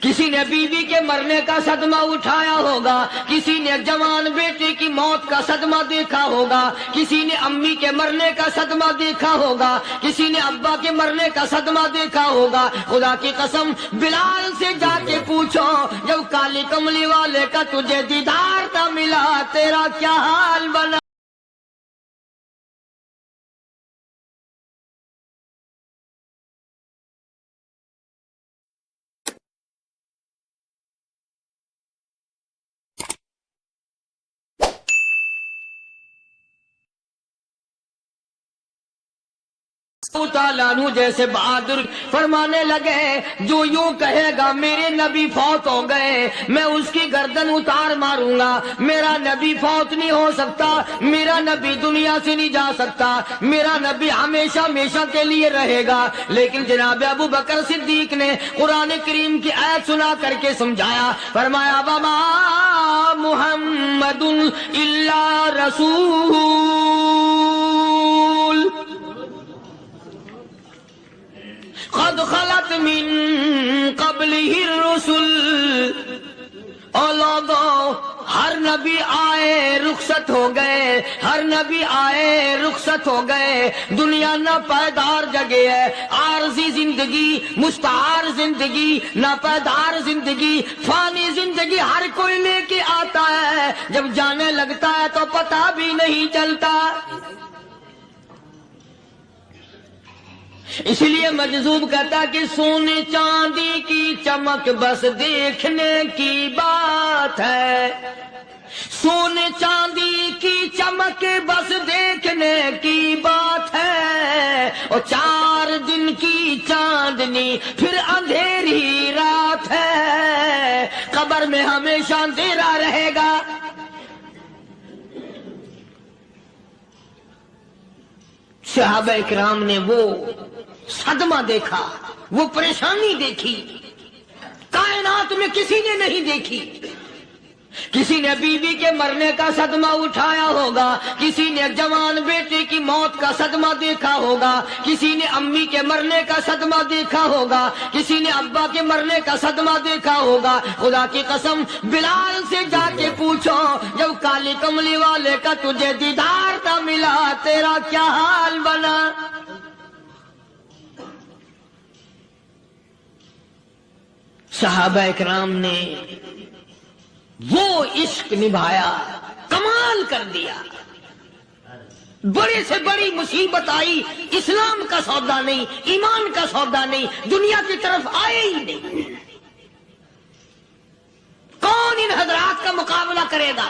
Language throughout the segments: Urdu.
کسی نے بیوی کے مرنے کا صدمہ اٹھایا ہوگا، کسی نے جوان بیٹے کی موت کا صدمہ دیکھا ہوگا، کسی نے امی کے مرنے کا صدمہ دیکھا ہوگا، کسی نے ابا کے مرنے کا صدمہ دیکھا ہوگا۔ خدا کی قسم بلال سے جا کے پوچھو، جب کالی کملی والے کا تجھے دیدار نہ ملا تیرا کیا حال بنا؟ تعالیٰ عنہ جیسے بہادر فرمانے لگے، جو یوں کہے گا میرے نبی فوت ہو گئے میں اس کی گردن اتار ماروں گا، میرا نبی فوت نہیں ہو سکتا، میرا نبی دنیا سے نہیں جا سکتا، میرا نبی ہمیشہ ہمیشہ کے لیے رہے گا۔ لیکن جناب ابو بکر صدیق نے قرآن کریم کی آیت سنا کر کے سمجھایا، فرمایا وما محمد الا رسول قد خلت من قبلہ الرسل۔ او لوگو، ہر نبی آئے رخصت ہو گئے، ہر نبی آئے رخصت ہو گئے، دنیا نہ پائیدار جگہ ہے، عارضی زندگی، مستعار زندگی، نہ پائیدار زندگی، فانی زندگی ہر کوئی لے کے آتا ہے، جب جانے لگتا ہے تو پتہ بھی نہیں چلتا۔ اس لیے مجذوب کہتا کہ سونے چاندی کی چمک بس دیکھنے کی بات ہے، سونے چاندی کی چمک بس دیکھنے کی بات ہے، اور 4 دن کی چاندنی پھر اندھیری رات ہے، قبر میں ہمیشہ اندھیرا رہے گا۔ صحابہ اکرام نے وہ صدمہ دیکھا، وہ پریشانی دیکھی، کائنات میں کسی نے نہیں دیکھی۔ کسی نے بیوی کے مرنے کا صدمہ اٹھایا ہوگا، کسی نے جوان بیٹے کی موت کا صدمہ دیکھا ہوگا، کسی نے امی کے مرنے کا صدمہ دیکھا ہوگا، کسی نے ابا کے مرنے کا صدمہ دیکھا ہوگا۔ خدا کی قسم بلال سے جا کے پوچھو، جب کالی کملی والے کا تجھے دیدار نہ ملا تیرا کیا حال بنا؟ صحابہ اکرام نے وہ عشق نبھایا، کمال کر دیا۔ بڑے سے بڑی مصیبت آئی، اسلام کا سودا نہیں، ایمان کا سودا نہیں، دنیا کی طرف آئے ہی نہیں۔ کون ان حضرات کا مقابلہ کرے گا؟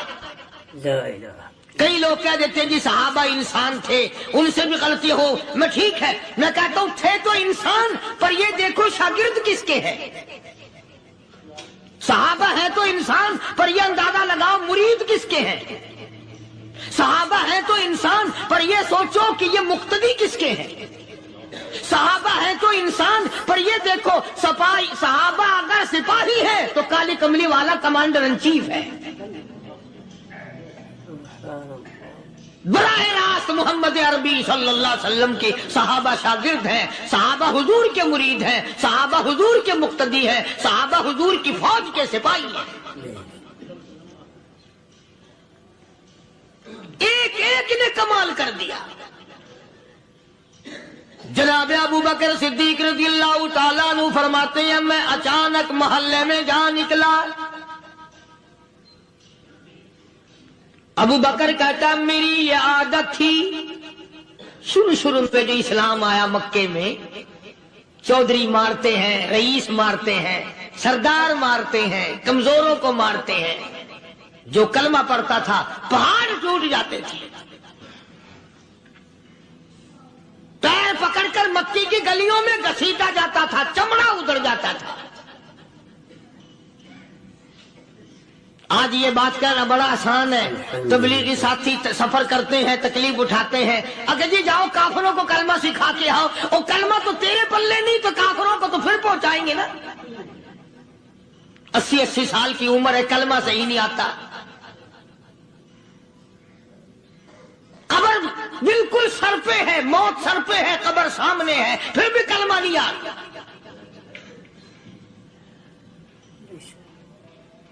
کئی لوگ کہہ دیتے ہیں جی صحابہ انسان تھے، ان سے بھی غلطی ہو، میں ٹھیک ہے، میں کہتا ہوں تھے تو انسان، پر یہ دیکھو شاگرد کس کے ہیں۔ صحابہ ہیں تو انسان، پر یہ اندازہ لگاؤ مرید کس کے ہیں۔ صحابہ ہیں تو انسان، پر یہ سوچو کہ یہ مقتدی کس کے ہیں۔ صحابہ ہیں تو انسان، پر یہ دیکھو صحابہ اگر سپاہی ہے تو کالی کملی والا کمانڈر ان چیف ہے۔ براہ راست محمد عربی صلی اللہ علیہ وسلم کے صحابہ شاگرد ہیں، صحابہ حضور کے مرید ہیں، صحابہ حضور کے مقتدی ہیں، صحابہ حضور کی فوج کے سپاہی ہیں۔ ایک ایک نے کمال کر دیا۔ جناب ابو بکر صدیق رضی اللہ تعالیٰ عنہ فرماتے ہیں میں اچانک محلے میں جا نکلا۔ ابو بکر کہتا میری یہ عادت تھی، شروع میں جو اسلام آیا مکے میں، چودھری مارتے ہیں، رئیس مارتے ہیں، سردار مارتے ہیں، کمزوروں کو مارتے ہیں، جو کلمہ پڑھتا تھا پہاڑ ٹوٹ جاتے تھے، پیر پکڑ کر مکی کی گلیوں میں گھسیٹا جاتا تھا، چمڑا ادھر جاتا تھا۔ آج یہ بات کہنا بڑا آسان ہے، تبلیغی ساتھی سفر کرتے ہیں، تکلیف اٹھاتے ہیں، اگر جی جاؤ کافروں کو کلمہ سکھا کے آؤ، اور کلمہ تو تیرے پلے نہیں تو کافروں کو تو پھر پہنچائیں گے نا۔ 80 سال کی عمر ہے، کلمہ صحیح نہیں آتا، قبر بالکل سر پہ ہے، موت سر پہ ہے، قبر سامنے ہے، پھر بھی کلمہ نہیں آتا۔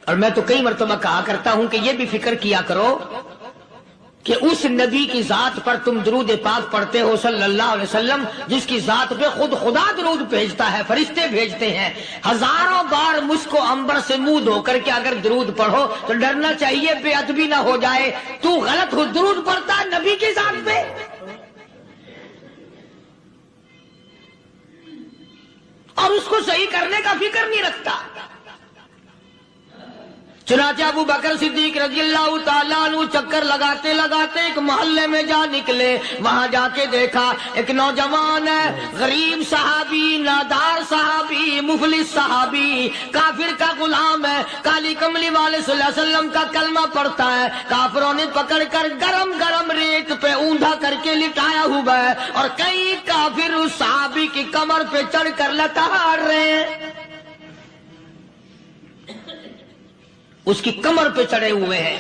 اور میں تو کئی مرتبہ کہا کرتا ہوں کہ یہ بھی فکر کیا کرو کہ اس نبی کی ذات پر تم درود پاک پڑھتے ہو صلی اللہ علیہ وسلم، جس کی ذات پہ خود خدا درود بھیجتا ہے، فرشتے بھیجتے ہیں، ہزاروں بار مجھ کو عنبر سے منہ دھو کر کے اگر درود پڑھو تو ڈرنا چاہیے بے ادبی نہ ہو جائے، تو غلط ہو درود پڑھتا ہے نبی کی ذات پہ۔ اور اس کو صحیح کرنے کا فکر نہیں رکھتا۔ چنانچہ ابو بکر صدیق رضی اللہ تعالیٰ عنہ چکر لگاتے لگاتے ایک محلے میں جا نکلے، وہاں جا کے دیکھا ایک نوجوان ہے، غریب صحابی، نادار صحابی، مفلس صحابی، کافر کا غلام ہے، کالی کملی والے صلی اللہ علیہ وسلم کا کلمہ پڑھتا ہے، کافروں نے پکڑ کر گرم گرم ریت پہ اونڈا کر کے لٹایا ہوا ہے، اور کئی کافر اس صحابی کی کمر پہ چڑھ کر لتاڑ رہے ہیں، اس کی کمر پہ چڑھے ہوئے ہیں۔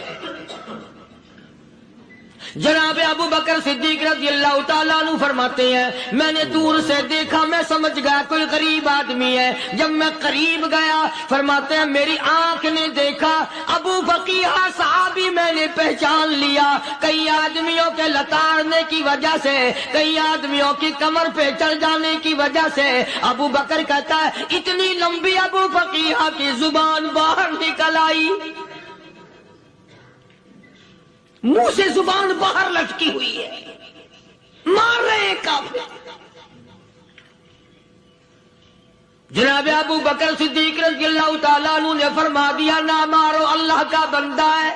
جناب ابو بکر صدیق رضی اللہ تعالیٰ عنہ فرماتے ہیں میں نے دور سے دیکھا، میں سمجھ گیا کوئی غریب آدمی ہے، جب میں قریب گیا فرماتے ہیں میری آنکھ نے دیکھا ابو فقیہ صحابی، میں نے پہچان لیا، کئی آدمیوں کے لتاڑنے کی وجہ سے، کئی آدمیوں کی کمر پہ چڑھ جانے کی وجہ سے ابو بکر کہتا ہے اتنی لمبی ابو فقیہ کی زبان باہر نکل آئی، منہ سے زبان باہر لٹکی ہوئی ہے، مار رہے ہیں کافر۔ جناب ابو بکر صدیق رضی اللہ تعالیٰ عنہ نے فرما دیا نہ مارو، اللہ کا بندہ ہے۔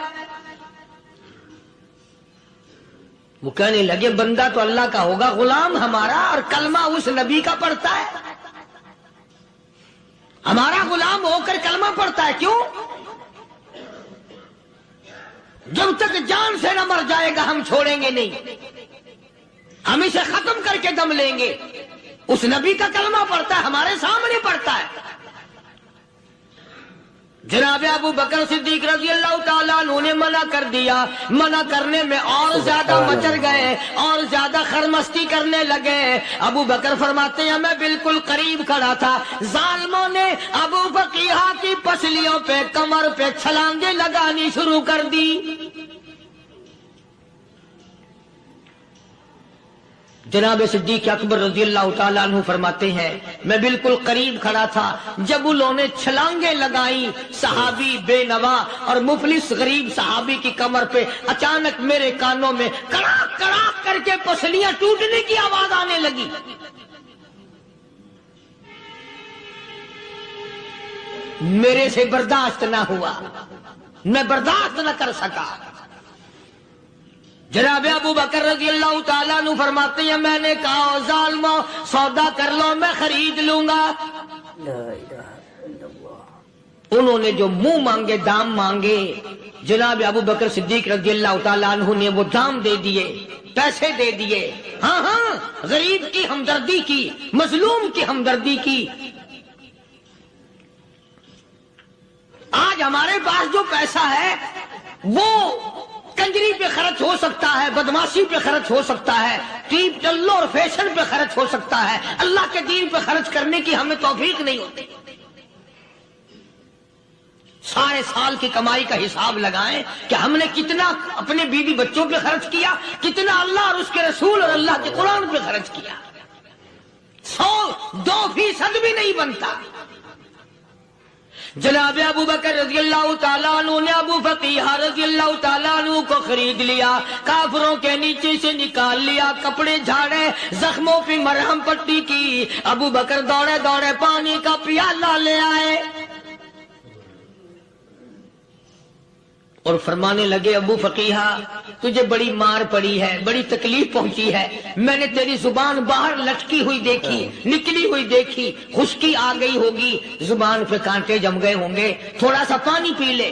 وہ کہنے لگے بندہ تو اللہ کا ہوگا، غلام ہمارا، اور کلمہ اس نبی کا پڑھتا ہے، ہمارا غلام ہو کر کلمہ پڑھتا ہے، کیوں؟ جب تک جان سے نہ مر جائے گا ہم چھوڑیں گے نہیں، ہم اسے ختم کر کے دم لیں گے۔ اس نبی کا کلمہ پڑھتا ہے، ہمارے سامنے پڑھتا ہے۔ جناب ابو بکر صدیق رضی اللہ تعالیٰ عنہ نے منع کر دیا، منع کرنے میں اور زیادہ مچر گئے، اور زیادہ خرمستی کرنے لگے۔ ابو بکر فرماتے ہیں میں بالکل قریب کھڑا تھا، ظالموں نے ابو فقیہ کی پسلیوں پہ، کمر پہ چھلانگیں لگانی شروع کر دی۔ جناب صدیق اکبر رضی اللہ تعالیٰ عنہ فرماتے ہیں میں بالکل قریب کھڑا تھا، جب انہوں نے چھلانگیں لگائیں صحابی بے نوا اور مفلس غریب صحابی کی کمر پہ، اچانک میرے کانوں میں کڑاک کڑاک کر کے پسلیاں ٹوٹنے کی آواز آنے لگی۔ میرے سے برداشت نہ ہوا، میں برداشت نہ کر سکا۔ جناب ابو بکر رضی اللہ تعالیٰ عنہ فرماتے ہیں میں نے کہا ظالمو سودا کر لو، میں خرید لوں گا۔ انہوں نے جو منہ مانگے، دام مانگے، جناب ابو بکر صدیق رضی اللہ تعالیٰ عنہ نے وہ دام دے دیے، پیسے دے دیے۔ ہاں ہاں، غریب کی ہمدردی کی، مظلوم کی ہمدردی کی۔ آج ہمارے پاس جو پیسہ ہے وہ کنجری پہ خرچ ہو سکتا ہے، بدماشی پہ خرچ ہو سکتا ہے، ٹیپ چلو اور فیشن پہ خرچ ہو سکتا ہے، اللہ کے دین پہ خرچ کرنے کی ہمیں توفیق نہیں ہوتی۔ سارے سال کی کمائی کا حساب لگائیں کہ ہم نے کتنا اپنے بیوی بچوں پہ خرچ کیا، کتنا اللہ اور اس کے رسول اور اللہ کے قرآن پہ خرچ کیا، 100-2% بھی نہیں بنتا۔ جناب ابو بکر رضی اللہ تعالیٰ عنہ نے ابو فقیہ رضی اللہ تعالیٰ عنہ کو خرید لیا، کافروں کے نیچے سے نکال لیا، کپڑے جھاڑے، زخموں پہ مرہم پٹی کی۔ ابو بکر دوڑے دوڑے پانی کا پیالہ لے آئے اور فرمانے لگے ابو فقیہ تجھے بڑی مار پڑی ہے، بڑی تکلیف پہنچی ہے، میں نے تیری زبان باہر لٹکی ہوئی دیکھی، نکلی ہوئی دیکھی، خشکی آ گئی ہوگی، زبان پہ کانٹے جم گئے ہوں گے، تھوڑا سا پانی پی لے۔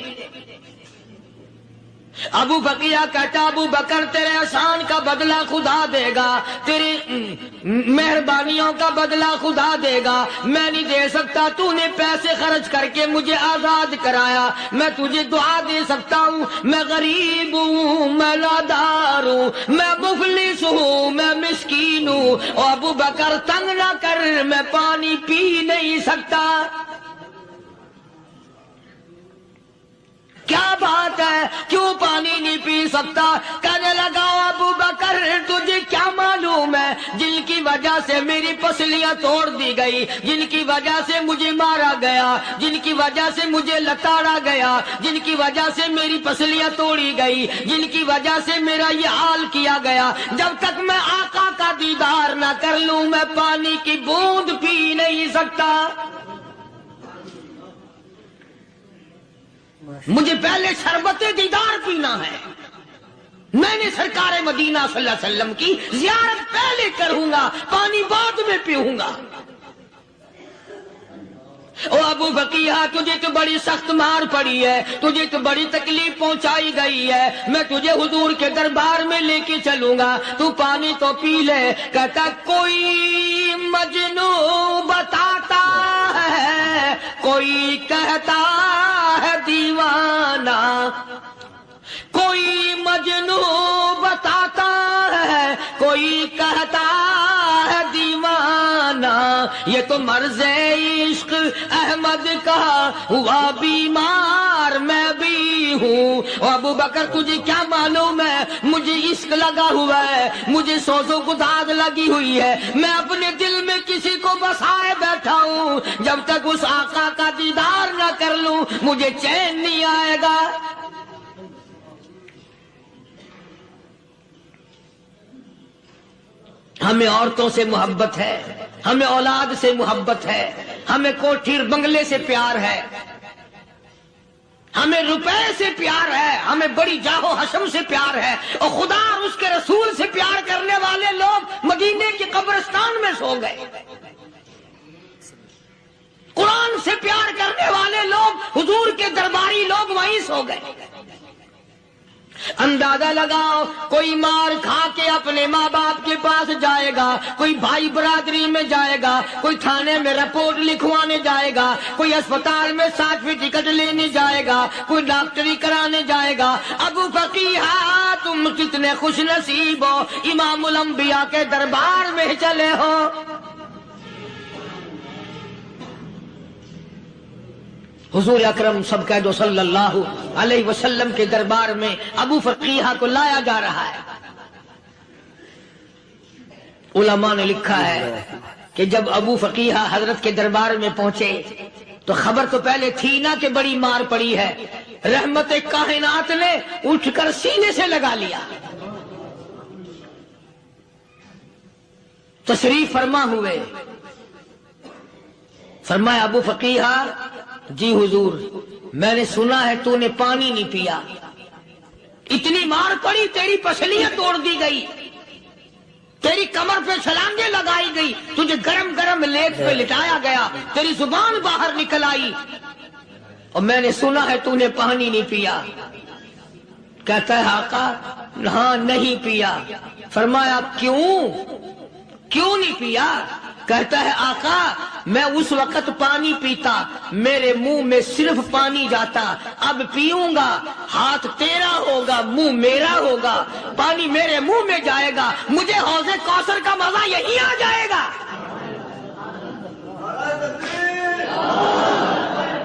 ابو فقیہ کہتا ابو بکر تیرے احسان کا بدلہ خدا دے گا، تیری مہربانیوں کا بدلہ خدا دے گا، میں نہیں دے سکتا، تو نے پیسے خرچ کر کے مجھے آزاد کرایا، میں تجھے دعا دے سکتا ہوں، میں غریب ہوں، میں نادار ہوں، میں مفلس ہوں، میں مسکین ہوں، اور ابو بکر تنگ نہ کر، میں پانی پی نہیں سکتا۔ کیوں پانی نہیں پی سکتا؟ کہنے لگا ابو بکر تجھے کیا معلوم ہے جن کی وجہ سے میری پسلیاں توڑ دی گئی، جن کی وجہ سے مجھے مارا گیا، جن کی وجہ سے مجھے لتاڑا گیا، جن کی وجہ سے میری پسلیاں توڑی گئی، جن کی وجہ سے میرا یہ حال کیا گیا، جب تک میں آقا کا دیدار نہ کر لوں میں پانی کی بوند پی نہیں سکتا۔ مجھے پہلے شربت دیدار پینا ہے، میں نے سرکار مدینہ صلی اللہ علیہ وسلم کی زیارت پہلے کروں گا، پانی بعد میں پیوں گا۔ او ابو بقیہ تجھے تو بڑی سخت مار پڑی ہے، تجھے تو بڑی تکلیف پہنچائی گئی ہے، میں تجھے حضور کے دربار میں لے کے چلوں گا، تو پانی تو پی لے۔ کہتا کوئی مجنوں بتاتا ہے، کوئی کہتا ہے دیوانہ، کوئی مجنوں بتاتا ہے، کوئی کہتا ہے دیوانہ، یہ تو مرض عشق احمد کا ہوا بیمار میں بھی ہوں۔ اور ابو بکر تجھے کیا معلوم ہے مجھے عشق لگا ہوا ہے، مجھے سوز و گداز لگی ہوئی ہے، میں اپنے دل میں کسی کو بسائے بیٹھا ہوں، جب تک اس آقا کا دیدار نہ کر لوں مجھے چین نہیں آئے گا۔ ہمیں عورتوں سے محبت ہے، ہمیں اولاد سے محبت ہے، ہمیں کوٹھی بنگلے سے پیار ہے، ہمیں روپے سے پیار ہے، ہمیں بڑی جاہ و حشم سے پیار ہے، اور خدا اور اس کے رسول سے پیار کرنے والے لوگ مدینے کے قبرستان میں سو گئے، قرآن سے پیار کرنے والے لوگ حضور کے درباری لوگ وہیں سو گئے۔ اندازہ لگاؤ کوئی مار کھا کے اپنے ماں باپ کے پاس جائے گا، کوئی بھائی برادری میں جائے گا، کوئی تھانے میں رپورٹ لکھوانے جائے گا، کوئی اسپتال میں 60ویں ٹکٹ لینے جائے گا، کوئی ڈاکٹری کرانے جائے گا۔ ابو فقیہ تم کتنے خوش نصیب ہو، امام الانبیاء کے دربار میں چلے ہو۔ حضور اکرم سب کہہ دو صلی اللہ علیہ وسلم کے دربار میں ابو فقیہ کو لایا جا رہا ہے۔ علماء نے لکھا ہے کہ جب ابو فقیہ حضرت کے دربار میں پہنچے تو خبر تو پہلے تھی نا کہ بڑی مار پڑی ہے، رحمت کائنات نے اٹھ کر سینے سے لگا لیا، تشریف فرما ہوئے، فرمایا ابو فقیہ جی حضور میں نے سنا ہے تو نے پانی نہیں پیا، اتنی مار پڑی تیری پسلیاں توڑ دی گئی، تیری کمر پہ چھلانگیں لگائی گئی، تجھے گرم گرم لیپ پہ لٹایا گیا، تیری زبان باہر نکل آئی، اور میں نے سنا ہے تو نے پانی نہیں پیا۔ کہتا ہے آقا ہاں نہیں پیا۔ فرمایا کیوں نہیں پیا؟ کہتا ہے آقا میں اس وقت پانی پیتا میرے منہ میں صرف پانی جاتا، اب پیوں گا ہاتھ تیرا ہوگا منہ میرا ہوگا، پانی میرے منہ میں جائے گا، مجھے حوض کوثر کا مزہ یہی آ جائے گا،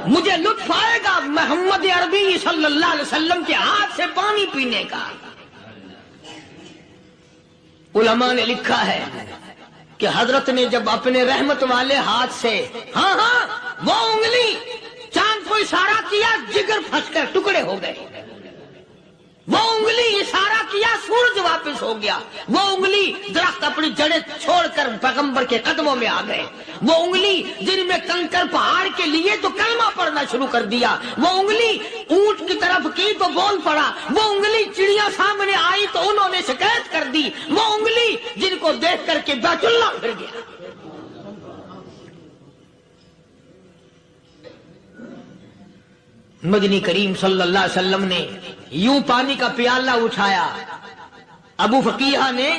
مجھے لطف آئے گا محمد عربی صلی اللہ علیہ وسلم کے ہاتھ سے پانی پینے کا۔ علماء نے لکھا ہے کہ حضرت نے جب اپنے رحمت والے ہاتھ سے ہاں وہ انگلی چاند کو اشارہ کیا، جگر پھنس کر ٹکڑے ہو گئے، وہ انگلی اشارہ کیا سورج واپس ہو گیا، وہ انگلی درخت اپنی جڑیں چھوڑ کر پیغمبر کے قدموں میں آ گئے، وہ انگلی جن میں کنکر پہاڑ کے لیے تو کلمہ پڑھنا شروع کر دیا، وہ انگلی اونٹ کی طرف کی تو بول پڑا، وہ انگلی چڑیا سامنے آئی تو انہوں نے شکایت کر دی، وہ انگلی جن کو دیکھ کر کے بیت اللہ پھر گیا۔ مدنی کریم صلی اللہ علیہ وسلم نے یوں پانی کا پیالہ اٹھایا، ابو فقیہ نے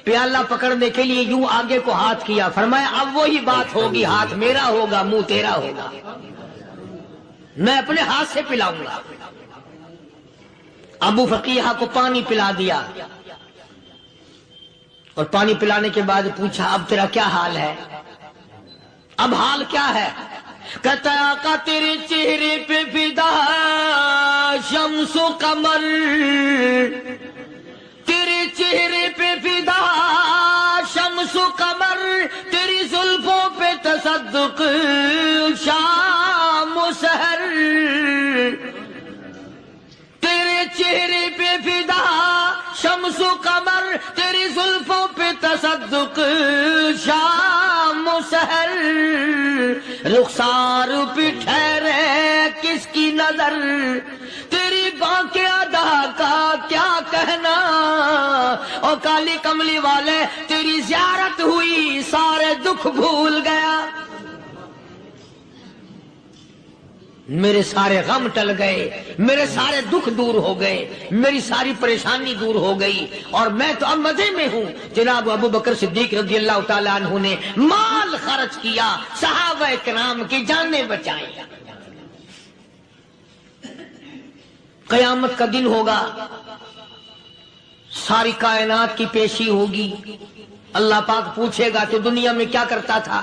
پیالہ پکڑنے کے لیے یوں آگے کو ہاتھ کیا، فرمایا اب وہی بات ہوگی، ہاتھ میرا ہوگا منہ تیرا ہوگا، میں اپنے ہاتھ سے پلاؤں گا۔ ابو فقیہ کو پانی پلا دیا، اور پانی پلانے کے بعد پوچھا اب تیرا کیا حال ہے؟ اب حال کیا ہے؟ کہتا ہے آقا تیرے چہرے پہ فدا شمس شمس و قمر تیرے چہرے پہ فدا، شمس و قمر تیری زلفوں پہ تصدق، شام و سحر تیرے چہرے پہ فدا، شمس و قمر تیری زلفوں پہ تصدق، شام و سحر رخسار پہ ٹھہرے کس کی نظر، تیری بانکے ادا کا کیا کہنا، اور کالی کملی والے تیری زیارت ہوئی سارے دکھ بھول گیا، میرے سارے غم ٹل گئے، میرے سارے دکھ دور ہو گئے، میری ساری پریشانی دور ہو گئی، اور میں تو اب مزے میں ہوں۔ جناب ابو بکر صدیق رضی اللہ تعالیٰ عنہ نے مال خرچ کیا، صحابہ کرام کی جانیں بچائیں۔ قیامت کا دن ہوگا، ساری کائنات کی پیشی ہوگی، اللہ پاک پوچھے گا تو دنیا میں کیا کرتا تھا؟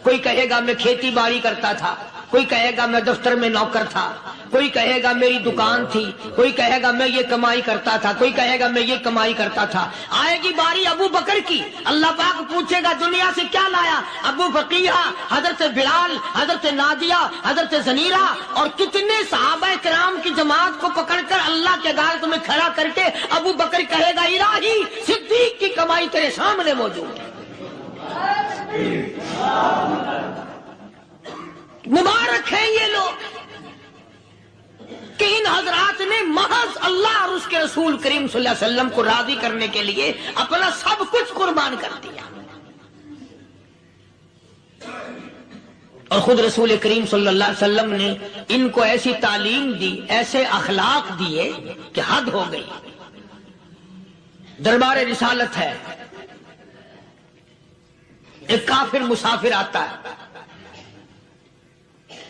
کوئی کہے گا میں کھیتی باڑی کرتا تھا، کوئی کہے گا میں دفتر میں نوکر تھا، کوئی کہے گا میری دکان تھی، کوئی کہے گا میں یہ کمائی کرتا تھا، کوئی کہے گا میں یہ کمائی کرتا تھا۔ آئے گی باری ابو بکر کی، اللہ پاک پوچھے گا دنیا سے کیا لایا؟ ابو بقیہ، حضرت بلال، حضرت نادیہ، حضرت زنیرہ اور کتنے صحابہ کرام کی جماعت کو پکڑ کر اللہ کے عدالت میں کھڑا کر کے ابو بکر کہے گا الہی صدیق کی کمائی تیرے سامنے موجود ہے۔ مبارک ہیں یہ لوگ کہ ان حضرات نے محض اللہ اور اس کے رسول کریم صلی اللہ علیہ وسلم کو راضی کرنے کے لیے اپنا سب کچھ قربان کر دیا، اور خود رسول کریم صلی اللہ علیہ وسلم نے ان کو ایسی تعلیم دی، ایسے اخلاق دیے کہ حد ہو گئی۔ دربار رسالت ہے، ایک کافر مسافر آتا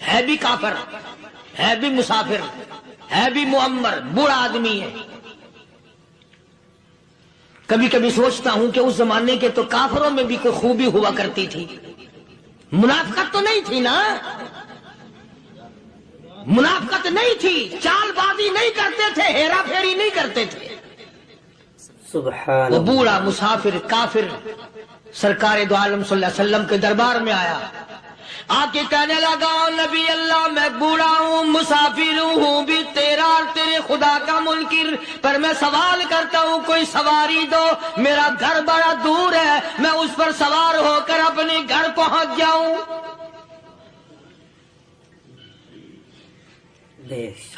ہے بھی کافر، ہے بھی مسافر، ہے بھی معمر، بوڑھا آدمی ہے۔ کبھی کبھی سوچتا ہوں کہ اس زمانے کے تو کافروں میں بھی کوئی خوبی ہوا کرتی تھی، منافقت تو نہیں تھی نا، منافقت نہیں تھی، چال بازی نہیں کرتے تھے، ہیرا پھیری نہیں کرتے تھے۔ سبحان وہ بوڑھا مسافر کافر سرکار دو عالم صلی اللہ علیہ وسلم کے دربار میں آیا، آ کے کہنے لگا نبی اللہ میں بوڑھا ہوں، مسافر ہوں بھی تیرا اور تیرے خدا کا منکر، پر میں سوال کرتا ہوں کوئی سواری دو، میرا گھر بڑا دور ہے، میں اس پر سوار ہو کر اپنے گھر پہنچ جاؤں۔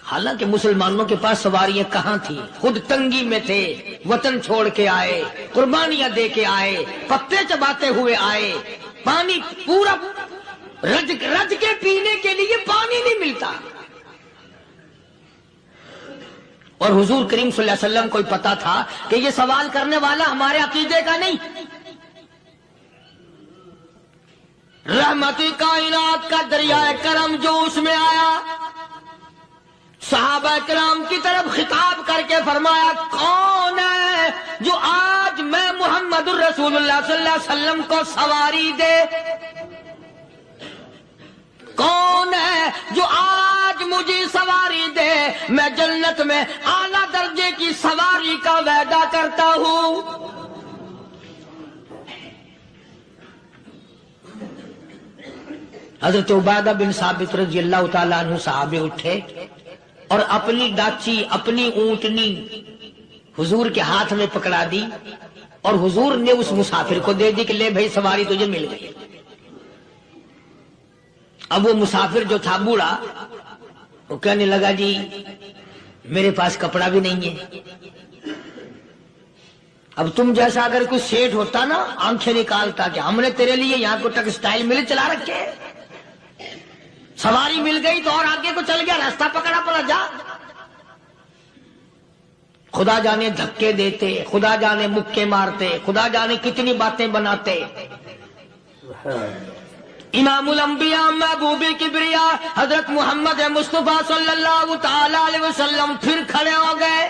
حالانکہ مسلمانوں کے پاس سواریاں کہاں تھی، خود تنگی میں تھے، وطن چھوڑ کے آئے، قربانیاں دے کے آئے، پتے چباتے ہوئے آئے، پانی پورا رج کے پینے کے لیے پانی نہیں ملتا، اور حضور کریم صلی اللہ علیہ وسلم کو پتا تھا کہ یہ سوال کرنے والا ہمارے عقیدے کا نہیں، رحمت کائنات کا دریائے کرم جو اس میں آیا، صحابہ کرام کی طرف خطاب کر کے فرمایا کون ہے جو آج میں محمد الرسول اللہ صلی اللہ علیہ وسلم کو سواری دے، کون ہے جو آج مجھے سواری دے، میں جنت میں اعلیٰ درجے کی سواری کا وعدہ کرتا ہوں۔ حضرت عبادہ بن ثابت رضی اللہ تعالیٰ عنہ صحابے اٹھے اور اپنی ڈاچی، اپنی اونٹنی حضور کے ہاتھ میں پکڑا دی، اور حضور نے اس مسافر کو دے دی کہ لے بھائی سواری تجھے مل گئی۔ اب وہ مسافر جو تھا بوڑھا، وہ کہنے لگا جی میرے پاس کپڑا بھی نہیں ہے، اب تم جیسا اگر کوئی سیٹ ہوتا نا آنکھیں نکالتا کہ ہم نے تیرے لیے یہاں کو ٹیکسٹائل مل چلا رکھے، سواری مل گئی تو اور آگے کو چل گیا، راستہ پکڑا پڑا جا۔ خدا جانے دھکے دیتے، خدا جانے مکے مارتے، خدا جانے کتنی باتیں بناتے۔ امام الانبیاء محبوب کبریا حضرت محمد مصطفیٰ صلی اللہ تعالی علیہ وسلم پھر کھڑے ہو گئے،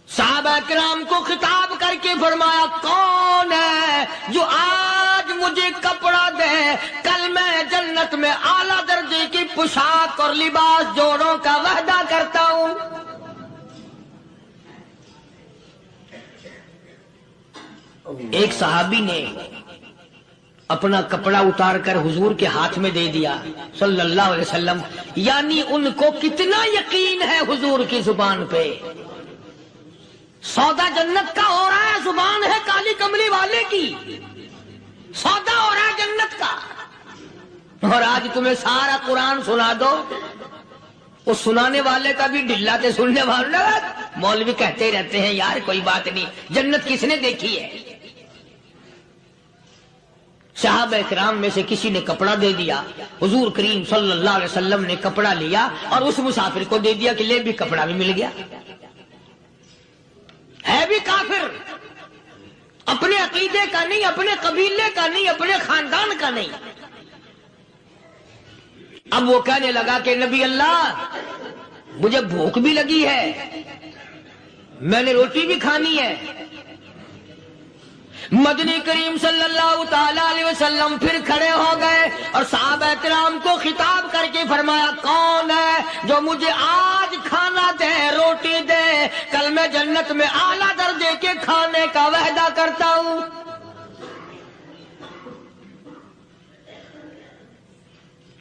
صحابہ کرام کو خطاب کر کے فرمایا کون ہے جو آج مجھے کپڑا دے، کل میں جنت میں اعلیٰ درجے کی پوشاک اور لباس جوڑوں کا وعدہ کرتا ہوں۔ ایک صحابی نے اپنا کپڑا اتار کر حضور کے ہاتھ میں دے دیا صلی اللہ علیہ وسلم، یعنی ان کو کتنا یقین ہے حضور کی زبان پہ۔ سودا جنت کا ہو رہا ہے، زبان ہے کالی کملی والے کی، سودا ہو رہا ہے جنت کا۔ اور آج تمہیں سارا قرآن سنا دو، وہ سنانے والے کا بھی ڈھلا تے سننے والا، مولوی کہتے رہتے ہیں یار کوئی بات نہیں، جنت کس نے دیکھی ہے؟ صحابہ کرام میں سے کسی نے کپڑا دے دیا، حضور کریم صلی اللہ علیہ وسلم نے کپڑا لیا اور اس مسافر کو دے دیا کہ لے بھی کپڑا بھی مل گیا۔ ہے بھی کافر، اپنے عقیدے کا نہیں، اپنے قبیلے کا نہیں، اپنے خاندان کا نہیں۔ اب وہ کہنے لگا کہ نبی اللہ مجھے بھوک بھی لگی ہے، میں نے روٹی بھی کھانی ہے۔ مدنی کریم صلی اللہ تعالی علیہ وسلم پھر کھڑے ہو گئے اور صحابہ کرام کو خطاب کر کے فرمایا، کون ہے جو مجھے آج کھانا دے، روٹی دے، کل میں جنت میں اعلیٰ درجے کے کھانے کا وعدہ کرتا ہوں۔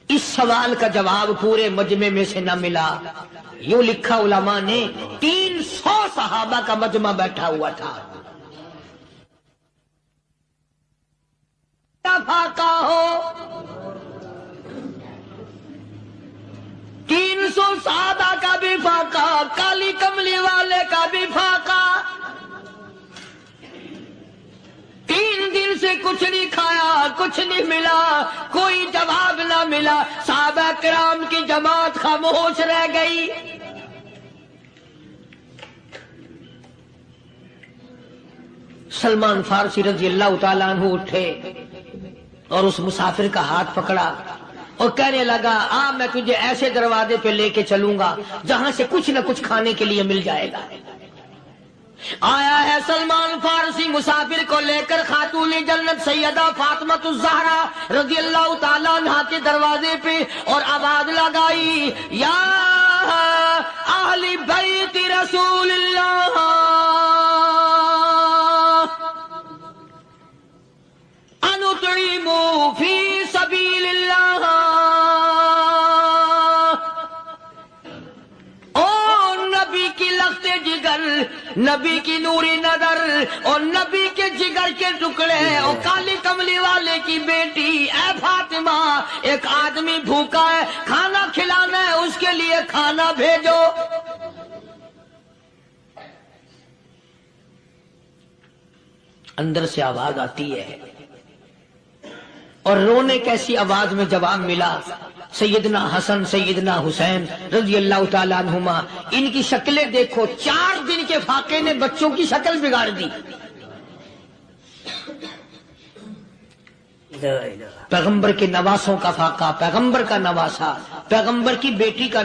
اس سوال کا جواب پورے مجمع میں سے نہ ملا، یوں لکھا علماء نے 300 صحابہ کا مجمع بیٹھا ہوا تھا۔ فاقہ ہو 300 صحابہ کا بھی فاقہ، کالی کملی والے کا بھی فاقہ۔ 3 دن سے کچھ نہیں کھایا، کچھ نہیں ملا، کوئی جواب نہ ملا، صحابہ کرام کی جماعت خاموش رہ گئی۔ سلمان فارسی رضی اللہ تعالیٰ عنہ اٹھے اور اس مسافر کا ہاتھ پکڑا اور کہنے لگا، میں تجھے ایسے دروازے پہ لے کے چلوں گا جہاں سے کچھ نہ کچھ کھانے کے لیے مل جائے گا۔ آیا ہے سلمان فارسی مسافر کو لے کر خاتون جنت سیدہ فاطمہ الزہرا رضی اللہ تعالیٰ عنہا کے دروازے پہ اور آواز لگائی، یا اہل بیت رسول اللہ انطعموا فی سبیل اللہ۔ او نبی کی لخت جگر، نبی کی نوری نظر اور نبی کے جگر کے ٹکڑے اور کالی کملی والے کی بیٹی، اے فاطمہ ایک آدمی بھوکا ہے، کھانا کھلانا ہے، اس کے لیے کھانا بھیجو۔ اندر سے آواز آتی ہے اور رونے کیسی آواز میں جواب ملا، سیدنا حسن سیدنا حسین رضی اللہ تعالیٰ عنہما، ان کی شکلیں دیکھو، 4 دن کے فاقے نے بچوں کی شکل بگاڑ دی۔ پیغمبر کے نواسوں کا فاقہ، پیغمبر کا نواسا، پیغمبر کی بیٹی کا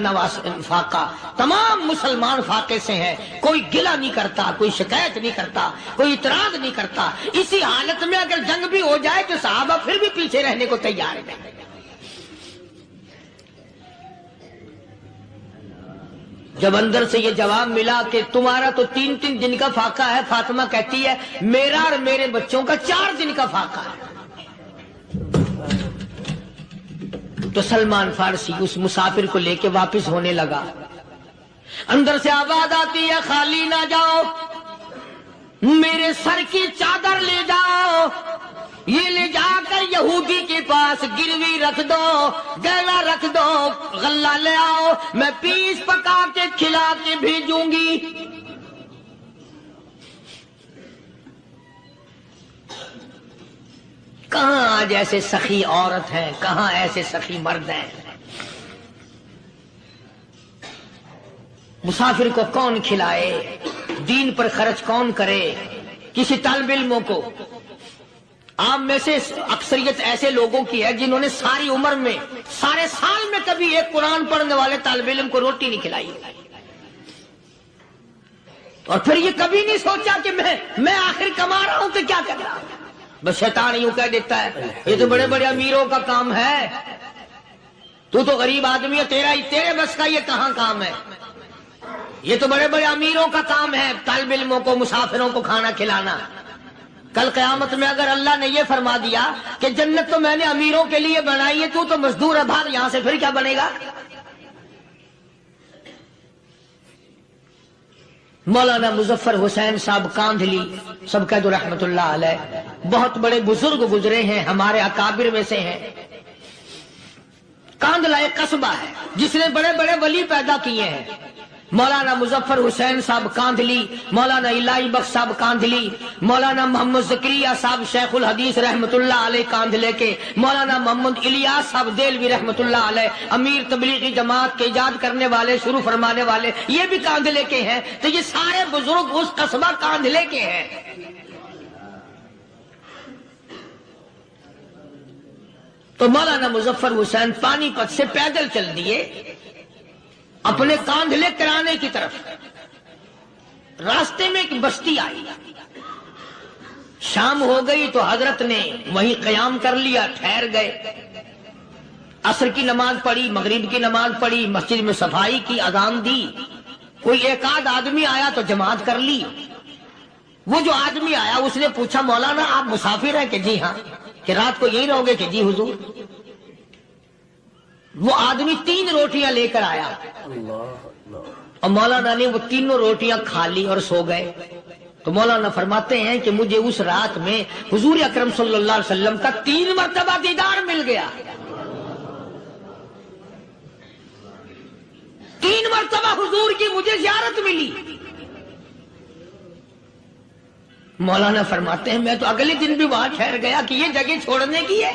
فاقہ، تمام مسلمان فاقے سے ہیں، کوئی گلہ نہیں کرتا، کوئی شکایت نہیں کرتا، کوئی اعتراض نہیں کرتا۔ اسی حالت میں اگر جنگ بھی ہو جائے تو صحابہ پھر بھی پیچھے رہنے کو تیار ہیں۔ جب اندر سے یہ جواب ملا کہ تمہارا تو 3 دن کا فاقہ ہے، فاطمہ کہتی ہے میرا اور میرے بچوں کا 4 دن کا فاقہ ہے، تو سلمان فارسی اس مسافر کو لے کے واپس ہونے لگا۔ اندر سے آواز آتی ہے، خالی نہ جاؤ، میرے سر کی چادر لے جاؤ، یہ لے جا کر یہودی کے پاس گروی رکھ دو، گہنا رکھ دو، غلہ لے آؤ، میں پیس پکا کے کھلا کے بھیجوں گی۔ کہاں آج ایسے سخی عورت ہیں، کہاں ایسے سخی مرد ہیں؟ مسافر کو کون کھلائے، دین پر خرچ کون کرے؟ کسی طالب علموں کو، آپ میں سے اکثریت ایسے لوگوں کی ہے جنہوں نے ساری عمر میں، سارے سال میں کبھی ایک قرآن پڑھنے والے طالب علم کو روٹی نہیں کھلائی، اور پھر یہ کبھی نہیں سوچا کہ میں آخر کما رہا ہوں تو کیا کر رہا ہوں۔ بس شیطان یوں کہہ دیتا ہے یہ تو بڑے بڑے امیروں کا کام ہے، تو غریب آدمی ہے، تیرے بس کا یہ کہاں کام ہے؟ یہ تو بڑے بڑے امیروں کا کام ہے طالب علموں کو، مسافروں کو کھانا کھلانا۔ کل قیامت میں اگر اللہ نے یہ فرما دیا کہ جنت تو میں نے امیروں کے لیے بنائی ہے، تو مزدور ہے، بھاگ یہاں سے، پھر کیا بنے گا؟ مولانا مظفر حسین صاحب کاندھلی سب کہہ دو رحمت اللہ علیہ، بہت بڑے بزرگ گزرے ہیں، ہمارے اکابر میں سے ہیں۔ کاندھلا ایک قصبہ ہے جس نے بڑے بڑے ولی پیدا کیے ہیں۔ مولانا مظفر حسین صاحب کاندھلی، مولانا الہی بخش صاحب کاندھلی، مولانا محمد زکریا صاحب شیخ الحدیث رحمت اللہ علیہ کاندھلے کے، مولانا محمد الیاس صاحب دیلوی رحمت اللہ علیہ امیر تبلیغی جماعت کے ایجاد کرنے والے، شروع فرمانے والے، یہ بھی کاندھلے کے ہیں۔ تو یہ سارے بزرگ اس قصبہ کاندھلے کے ہیں۔ تو مولانا مظفر حسین پانی پت سے پیدل چل دیے اپنے کاندھلے کرانے کی طرف۔ راستے میں ایک بستی آئی، شام ہو گئی تو حضرت نے وہیں قیام کر لیا، ٹھہر گئے، عصر کی نماز پڑھی، مغرب کی نماز پڑھی، مسجد میں صفائی کی، اذان دی، کوئی ایک آدھ آدمی آیا تو جماعت کر لی۔ وہ جو آدمی آیا اس نے پوچھا مولانا آپ مسافر ہیں؟ کہ جی ہاں۔ کہ رات کو یہی رہو گے؟ کہ جی حضور۔ وہ آدمی 3 روٹیاں لے کر آیا اور مولانا نے وہ تینوں روٹیاں کھا لی اور سو گئے۔ تو مولانا فرماتے ہیں کہ مجھے اس رات میں حضور اکرم صلی اللہ علیہ وسلم کا 3 مرتبہ دیدار مل گیا، 3 مرتبہ حضور کی مجھے زیارت ملی۔ مولانا فرماتے ہیں میں تو اگلے دن بھی وہاں ٹھہر گیا کہ یہ جگہ چھوڑنے کی ہے،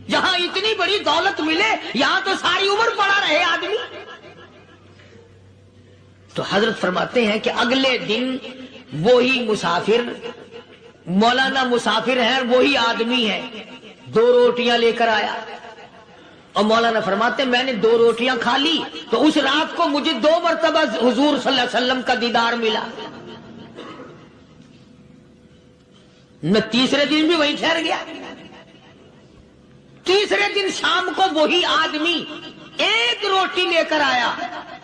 جہاں اتنی بڑی دولت ملے یہاں تو ساری عمر پڑا رہے آدمی۔ تو حضرت فرماتے ہیں کہ اگلے دن وہی مسافر، مولانا مسافر ہیں، وہی آدمی ہے، 2 روٹیاں لے کر آیا اور مولانا فرماتے ہیں میں نے 2 روٹیاں کھا لی تو اس رات کو مجھے 2 مرتبہ حضور صلی اللہ علیہ وسلم کا دیدار ملا۔ میں تیسرے دن بھی وہی ٹھہر گیا، تیسرے دن شام کو وہی آدمی 1 روٹی لے کر آیا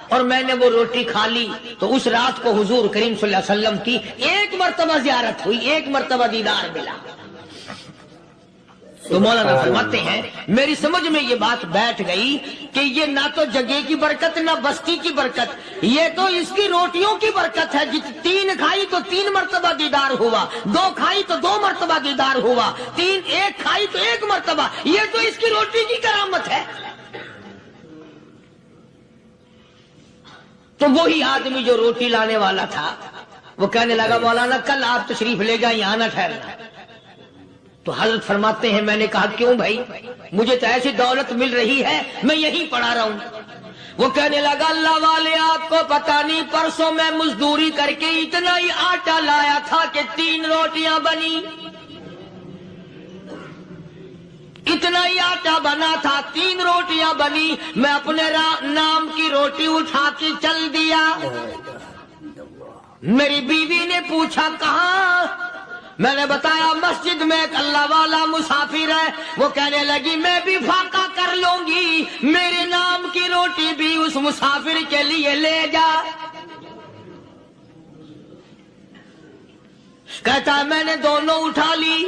اور میں نے وہ روٹی کھا لی تو اس رات کو حضور کریم صلی اللہ علیہ وسلم کی 1 مرتبہ زیارت ہوئی، 1 مرتبہ دیدار ملا۔ تو مولانا فرماتے ہیں میری سمجھ میں یہ بات بیٹھ گئی کہ یہ نہ تو جگہ کی برکت نہ بستی کی برکت، یہ تو اس کی روٹیوں کی برکت ہے۔ 3 کھائی تو 3 مرتبہ دیدار ہوا، 2 کھائی تو 2 مرتبہ دیدار ہوا، 1 کھائی تو 1 مرتبہ، یہ تو اس کی روٹی کی کرامت ہے۔ تو وہی آدمی جو روٹی لانے والا تھا وہ کہنے لگا مولانا کل آپ تشریف لے جائیں، یہاں نہ ٹھہرنا۔ تو حضرت فرماتے ہیں میں نے کہا کیوں بھائی، مجھے تو ایسی دولت مل رہی ہے میں یہیں پڑا رہا ہوں۔ وہ کہنے لگا اللہ والے آپ کو پتہ نہیں، پرسوں میں مزدوری کر کے اتنا ہی آٹا لایا تھا کہ 3 روٹیاں بنی، اتنا ہی آٹا بنا تھا، 3 روٹیاں بنی، میں اپنے نام کی روٹی اٹھا کے چل دیا۔ میری بیوی نے پوچھا کہاں؟ میں نے بتایا مسجد میں ایک اللہ والا مسافر ہے۔ وہ کہنے لگی میں بھی فاقہ کر لوں گی، میرے نام کی روٹی بھی اس مسافر کے لیے لے جا۔ کہتا ہے میں نے دونوں اٹھا لی،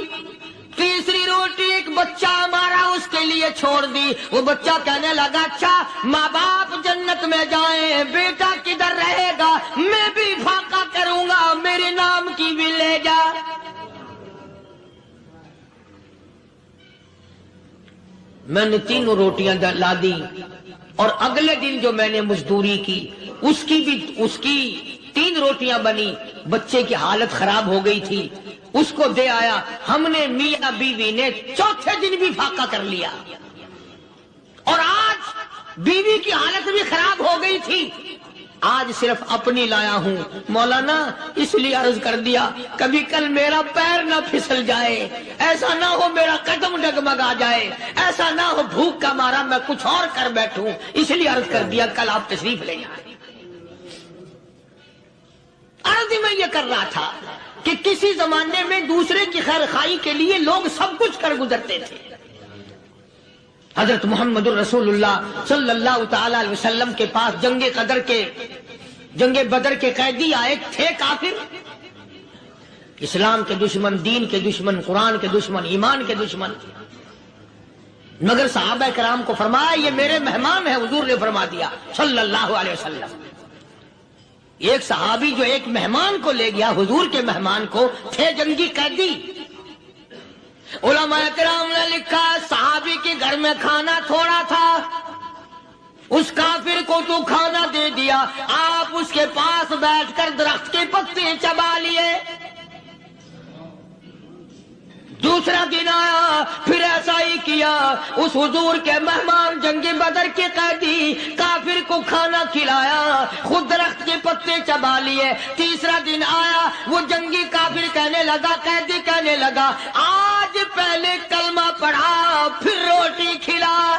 تیسری روٹی ایک بچہ ہمارا اس کے لیے چھوڑ دی۔ وہ بچہ کہنے لگا اچھا ماں باپ جنت میں جائیں، بیٹا کدھر رہے گا، میں بھی فاقہ کروں گا، میرے نام کی بھی لے جا۔ میں نے 3 روٹیاں لا دی اور اگلے دن جو میں نے مزدوری کی اس کی 3 روٹیاں بنی، بچے کی حالت خراب ہو گئی تھی، اس کو دے آیا۔ ہم نے میاں بیوی نے چوتھے دن بھی فاقہ کر لیا اور آج بیوی کی حالت بھی خراب ہو گئی تھی، آج صرف اپنی لایا ہوں۔ مولانا اس لیے عرض کر دیا کبھی کل میرا پیر نہ پھسل جائے، ایسا نہ ہو میرا قدم ڈگمگا جائے، ایسا نہ ہو بھوک کا مارا میں کچھ اور کر بیٹھوں، اس لیے عرض کر دیا کل آپ تشریف لے جائیں۔ عرض میں یہ کر رہا تھا کہ کسی زمانے میں دوسرے کی خیر خواہی کے لیے لوگ سب کچھ کر گزرتے تھے. حضرت محمد الرسول اللہ صلی اللہ تعالی علیہ وسلم کے پاس جنگ بدر کے قیدی آئے تھے کافر، اسلام کے دشمن، دین کے دشمن، قرآن کے دشمن، ایمان کے دشمن. مگر صحابہ کرام کو فرمایا یہ میرے مہمان ہیں. حضور نے فرما دیا صلی اللہ علیہ وسلم. ایک صحابی جو ایک مہمان کو لے گیا، حضور کے مہمان کو، تھے جنگی قیدی. علماء کرام نے لکھا صحابی کے گھر میں کھانا تھوڑا تھا، اس کافر کو تو کھانا دے دیا، آپ اس کے پاس بیٹھ کر درخت کے پتے چبا لیے. دوسرا دن آیا، پھر ایسا ہی کیا. اس حضور کے مہمان جنگ بدر کے قیدی کافر کو کھانا کھلایا، خود درخت کے پتے چبا لیے. تیسرا دن آیا، وہ جنگی کافر کہنے لگا، قیدی کہنے لگا آج پہلے کلمہ پڑھا پھر روٹی کھلا.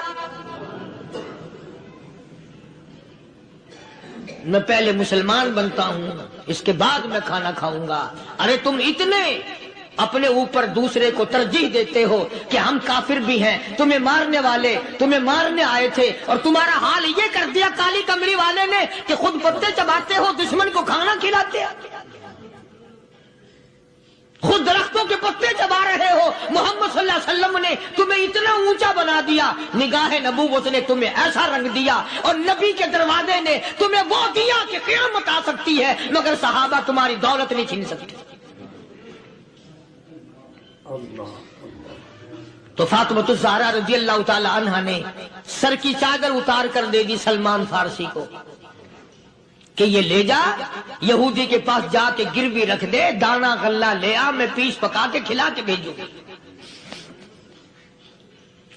میں پہلے مسلمان بنتا ہوں، اس کے بعد میں کھانا کھاؤں گا. ارے تم اتنے اپنے اوپر دوسرے کو ترجیح دیتے ہو کہ ہم کافر بھی ہیں، تمہیں مارنے والے تمہیں مارنے آئے تھے، اور تمہارا حال یہ کر دیا کالی کمری والے نے کہ خود پتے چباتے ہو، دشمن کو کھانا کھلاتے ہو، خود درختوں کے پتے چبا رہے ہو. محمد صلی اللہ علیہ وسلم نے تمہیں اتنا اونچا بنا دیا، نگاہ نبوت نے تمہیں ایسا رنگ دیا، اور نبی کے دروازے نے تمہیں وہ دیا کہ قیامت آ سکتی ہے، مگر صحابہ تمہاری دولت نہیں چھین سکتے. تو فاطمۃ الزہرا رضی اللہ تعالی عنہا نے سر کی چادر اتار کر دے دی سلمان فارسی کو کہ یہ لے جا، یہودی کے پاس جا کے گروی رکھ دے، دانا غلہ لے آ، میں پیش پکا کے کھلا کے بھیجوں.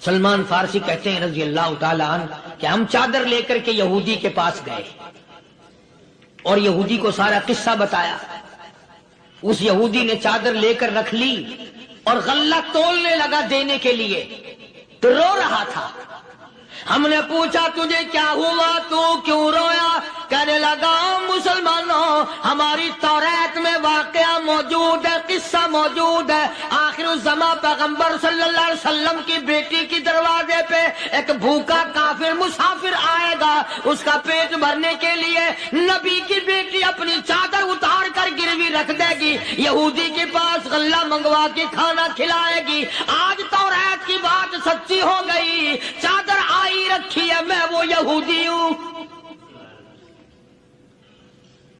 سلمان فارسی کہتے ہیں رضی اللہ تعالی عنہ کہ ہم چادر لے کر کے یہودی کے پاس گئے اور یہودی کو سارا قصہ بتایا. اس یہودی نے چادر لے کر رکھ لی اور غلہ تولنے لگا دینے کے لیے، تو رو رہا تھا. ہم نے پوچھا تجھے کیا ہوا، تو کیوں رویا؟ کہنے لگا مسلمانوں، ہماری توریت میں واقعہ موجود ہے، قصہ موجود ہے. آخر الزمان پیغمبر صلی اللہ علیہ وسلم کی بیٹی کی دروازے پہ ایک بھوکا کافر مسافر آئے گا، اس کا پیٹ بھرنے کے لیے نبی کی بیٹی اپنی چادر اتار کر گروی رکھ دے گی، یہودی کے پاس غلہ منگوا کے کھانا کھلائے گی. آج توریت کی بات سچی ہو گئی، چادر آئی رکھی ہے، میں وہ یہودی ہوں.